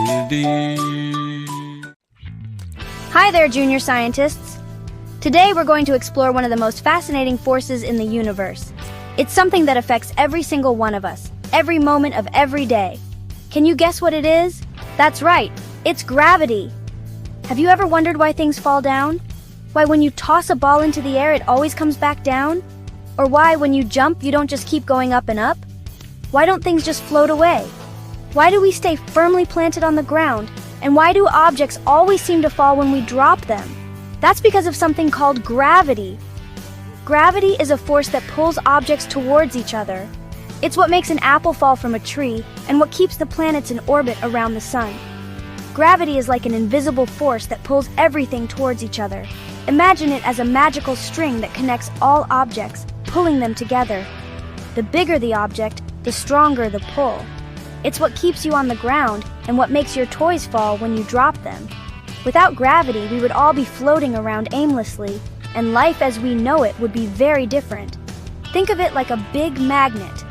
Hi there, junior scientists. Today we're going to explore one of the most fascinating forces in the universe. It's something that affects every single one of us, every moment of every day. Can you guess what it is? That's right, it's gravity. Have you ever wondered why things fall down? Why when you toss a ball into the air it always comes back down? Or why when you jump you don't just keep going up and up? Why don't things just float away? Why do we stay firmly planted on the ground? And why do objects always seem to fall when we drop them? That's because of something called gravity. Gravity is a force that pulls objects towards each other. It's what makes an apple fall from a tree and what keeps the planets in orbit around the sun. Gravity is like an invisible force that pulls everything towards each other. Imagine it as a magical string that connects all objects, pulling them together. The bigger the object, the stronger the pull. It's what keeps you on the ground and what makes your toys fall when you drop them. Without gravity, we would all be floating around aimlessly, and life as we know it would be very different. Think of it like a big magnet.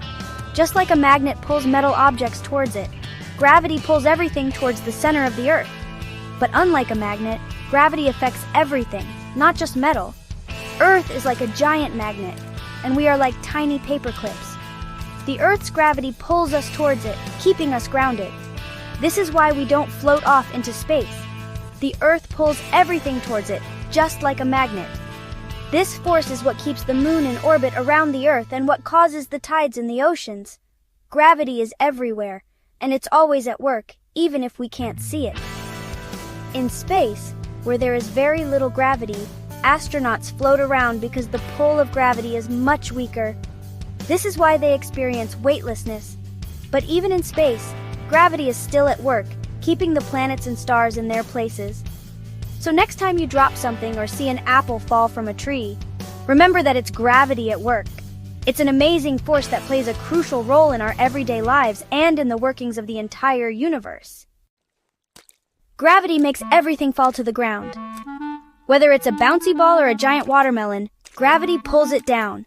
Just like a magnet pulls metal objects towards it, gravity pulls everything towards the center of the Earth. But unlike a magnet, gravity affects everything, not just metal. Earth is like a giant magnet, and we are like tiny paper clips. The Earth's gravity pulls us towards it, keeping us grounded. This is why we don't float off into space. The Earth pulls everything towards it, just like a magnet. This force is what keeps the moon in orbit around the Earth and what causes the tides in the oceans. Gravity is everywhere, and it's always at work, even if we can't see it. In space, where there is very little gravity, astronauts float around because the pull of gravity is much weaker. This is why they experience weightlessness. But even in space, gravity is still at work, keeping the planets and stars in their places. So next time you drop something or see an apple fall from a tree, remember that it's gravity at work. It's an amazing force that plays a crucial role in our everyday lives and in the workings of the entire universe. Gravity makes everything fall to the ground. Whether it's a bouncy ball or a giant watermelon, gravity pulls it down.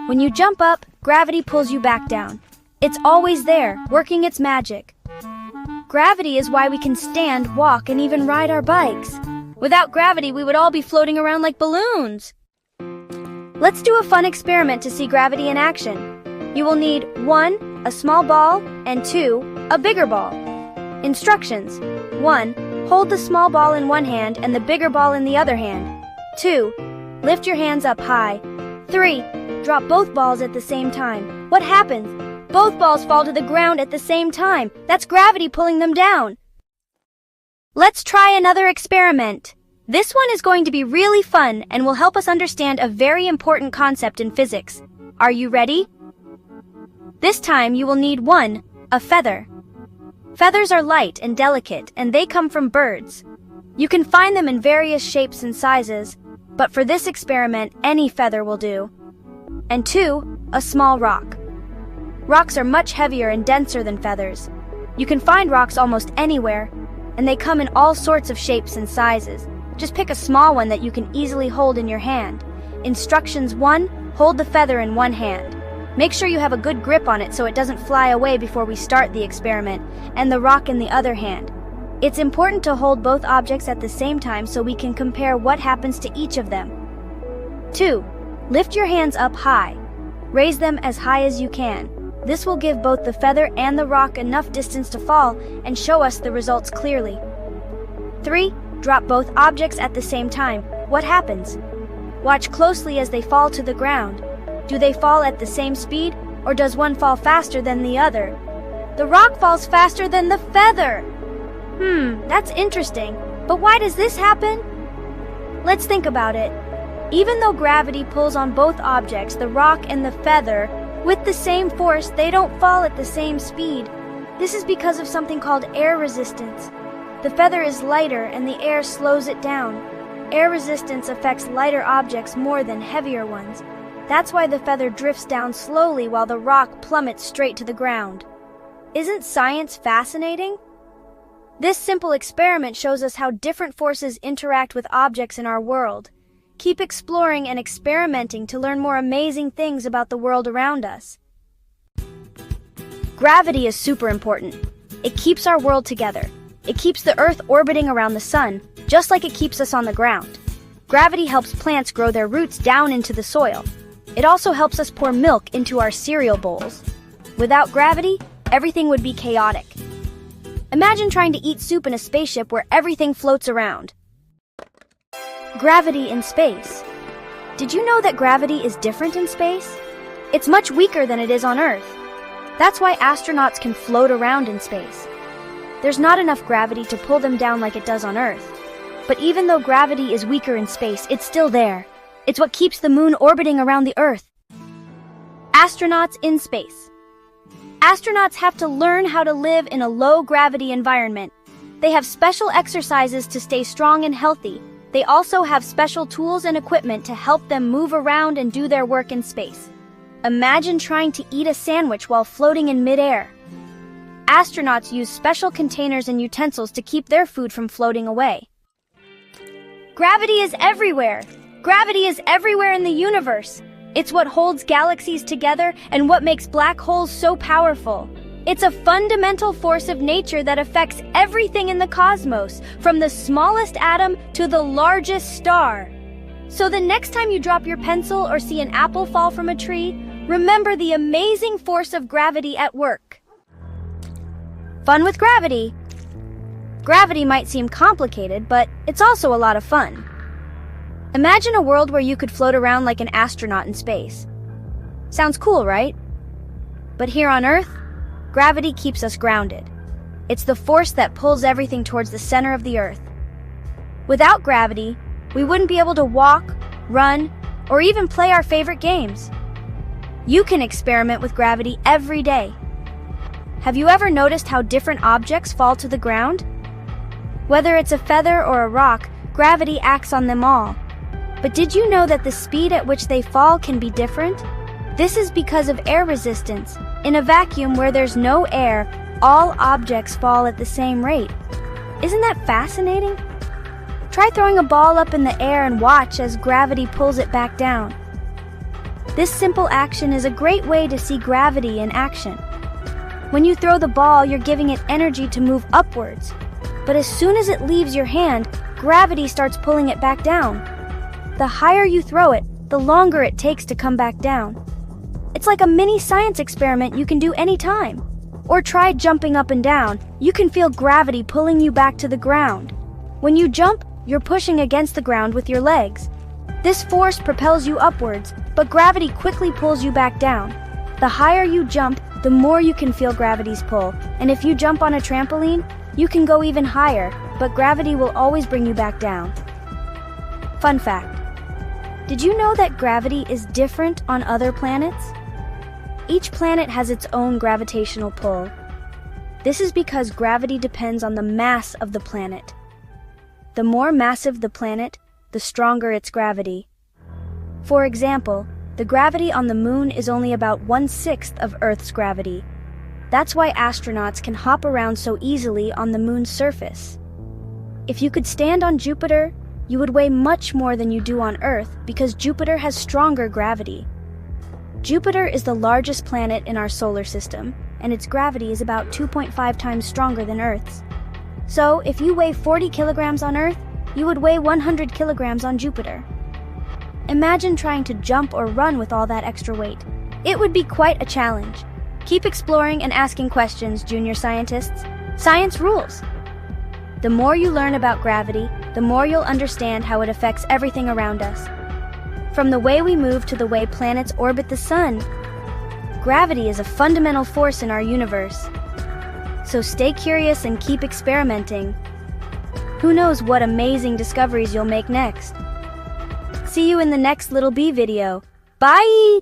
When you jump up, gravity pulls you back down. It's always there, working its magic. Gravity is why we can stand, walk, and even ride our bikes. Without gravity, we would all be floating around like balloons. Let's do a fun experiment to see gravity in action. You will need 1, a small ball, and 2, a bigger ball. Instructions: 1, hold the small ball in one hand and the bigger ball in the other hand. 2, lift your hands up high. 3, drop both balls at the same time. What happens? Both balls fall to the ground at the same time. That's gravity pulling them down. Let's try another experiment. This one is going to be really fun and will help us understand a very important concept in physics. Are you ready? This time you will need 1, a feather. Feathers are light and delicate, and they come from birds. You can find them in various shapes and sizes, but for this experiment, any feather will do. And 2, a small rock. Rocks are much heavier and denser than feathers. You can find rocks almost anywhere, and they come in all sorts of shapes and sizes. Just pick a small one that you can easily hold in your hand. Instructions: 1, hold the feather in one hand. Make sure you have a good grip on it so it doesn't fly away before we start the experiment, and the rock in the other hand. It's important to hold both objects at the same time so we can compare what happens to each of them. 2, lift your hands up high. Raise them as high as you can. This will give both the feather and the rock enough distance to fall and show us the results clearly. 3, drop both objects at the same time. What happens? Watch closely as they fall to the ground. Do they fall at the same speed, or does one fall faster than the other? The rock falls faster than the feather. That's interesting. But why does this happen? Let's think about it. Even though gravity pulls on both objects, the rock and the feather, with the same force, they don't fall at the same speed. This is because of something called air resistance. The feather is lighter and the air slows it down. Air resistance affects lighter objects more than heavier ones. That's why the feather drifts down slowly while the rock plummets straight to the ground. Isn't science fascinating? This simple experiment shows us how different forces interact with objects in our world. Keep exploring and experimenting to learn more amazing things about the world around us. Gravity is super important. It keeps our world together. It keeps the Earth orbiting around the sun, just like it keeps us on the ground. Gravity helps plants grow their roots down into the soil. It also helps us pour milk into our cereal bowls. Without gravity, everything would be chaotic. Imagine trying to eat soup in a spaceship where everything floats around. Gravity in space. Did you know that gravity is different in space? It's much weaker than it is on Earth. That's why astronauts can float around in space. There's not enough gravity to pull them down like it does on Earth. But even though gravity is weaker in space, it's still there. It's what keeps the moon orbiting around the Earth. Astronauts in space. Astronauts have to learn how to live in a low-gravity environment. They have special exercises to stay strong and healthy. They also have special tools and equipment to help them move around and do their work in space. Imagine trying to eat a sandwich while floating in midair. Astronauts use special containers and utensils to keep their food from floating away. Gravity is everywhere. Gravity is everywhere in the universe. It's what holds galaxies together and what makes black holes so powerful. It's a fundamental force of nature that affects everything in the cosmos, from the smallest atom to the largest star. So the next time you drop your pencil or see an apple fall from a tree, remember the amazing force of gravity at work. Fun with gravity. Gravity might seem complicated, but it's also a lot of fun. Imagine a world where you could float around like an astronaut in space. Sounds cool, right? But here on Earth, gravity keeps us grounded. It's the force that pulls everything towards the center of the Earth. Without gravity, we wouldn't be able to walk, run, or even play our favorite games. You can experiment with gravity every day. Have you ever noticed how different objects fall to the ground? Whether it's a feather or a rock, gravity acts on them all. But did you know that the speed at which they fall can be different? This is because of air resistance. In a vacuum where there's no air, all objects fall at the same rate. Isn't that fascinating? Try throwing a ball up in the air and watch as gravity pulls it back down. This simple action is a great way to see gravity in action. When you throw the ball, you're giving it energy to move upwards. But as soon as it leaves your hand, gravity starts pulling it back down. The higher you throw it, the longer it takes to come back down. It's like a mini science experiment you can do anytime. Or try jumping up and down. You can feel gravity pulling you back to the ground. When you jump, you're pushing against the ground with your legs. This force propels you upwards, but gravity quickly pulls you back down. The higher you jump, the more you can feel gravity's pull. And if you jump on a trampoline, you can go even higher, but gravity will always bring you back down. Fun fact. Did you know that gravity is different on other planets? Each planet has its own gravitational pull. This is because gravity depends on the mass of the planet. The more massive the planet, the stronger its gravity. For example, the gravity on the moon is only about 1/6 of Earth's gravity. That's why astronauts can hop around so easily on the moon's surface. If you could stand on Jupiter, you would weigh much more than you do on Earth because Jupiter has stronger gravity. Jupiter is the largest planet in our solar system, and its gravity is about 2.5 times stronger than Earth's. So, if you weigh 40 kilograms on Earth, you would weigh 100 kilograms on Jupiter. Imagine trying to jump or run with all that extra weight. It would be quite a challenge. Keep exploring and asking questions, junior scientists. Science rules. The more you learn about gravity, the more you'll understand how it affects everything around us. From the way we move to the way planets orbit the sun, gravity is a fundamental force in our universe. So stay curious and keep experimenting. Who knows what amazing discoveries you'll make next? See you in the next Little Bee video. Bye!